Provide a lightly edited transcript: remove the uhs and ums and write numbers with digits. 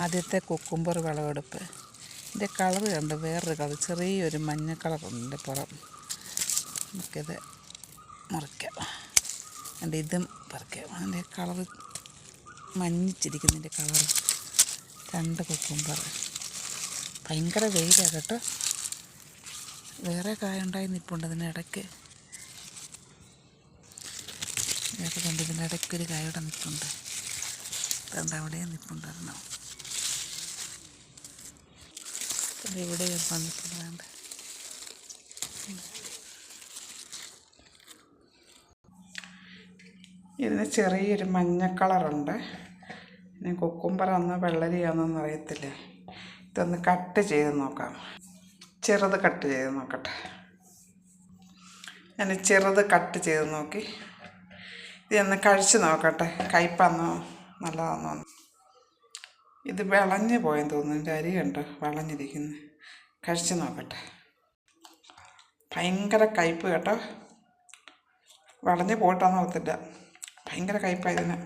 ആദ്യത്തെ കുക്കുംബർ വിളവെടുപ്പ്. ഇതിൻ്റെ കളർ കണ്ട് വേറൊരു കളർ, ചെറിയൊരു മഞ്ഞ കളറുണ്ട് പുറം. നമുക്കിത് മുറിക്കാം. അതിൻ്റെ ഇതും പറിക്കാം. അതിൻ്റെ കളർ മഞ്ഞിച്ചിരിക്കുന്നതിൻ്റെ കളർ. 2 കുക്കുംബർ. ഭയങ്കര വെയിലാണ് കേട്ടോ. വേറെ കായ ഉണ്ടായി നിൽപ്പുണ്ട് അതിനിടയ്ക്ക്. ഇതൊക്കെ കൊണ്ട് ഇതിനിടയ്ക്കൊരു കായയുടെ നിൽപ്പുണ്ട്. അതുകൊണ്ട് അവിടെ നിൽപ്പുണ്ടായിരുന്നു. ഇവിടെ വന്നിട്ടുണ്ട്. ഇതിന് ചെറിയൊരു മഞ്ഞ കളറുണ്ട്. ഇനി കുക്കുംബറാന്നോ വെള്ളരിയാണെന്നൊന്നും അറിയത്തില്ല. ഇതൊന്ന് കട്ട് ചെയ്ത് നോക്കാം. ചെറുത് കട്ട് ചെയ്ത് നോക്കട്ടെ. ഞാൻ ചെറുത് കട്ട് ചെയ്ത് നോക്കി. ഇതൊന്ന് കഴിച്ച് നോക്കട്ടെ, കയ്പ്പാന്നോ നല്ലതാന്നോ. ഇത് വിളഞ്ഞ് പോയെന്ന് തോന്നുന്നു. എൻ്റെ അരി കണ്ടോ വിളഞ്ഞിരിക്കുന്നു. കഴിച്ച് നോക്കട്ടെ. ഭയങ്കര കയ്പ്പ് കേട്ടോ. വിളഞ്ഞ് പോയിട്ടാന്ന് ഓർത്തില്ല. ഭയങ്കര കയ്പ്പായതിന്.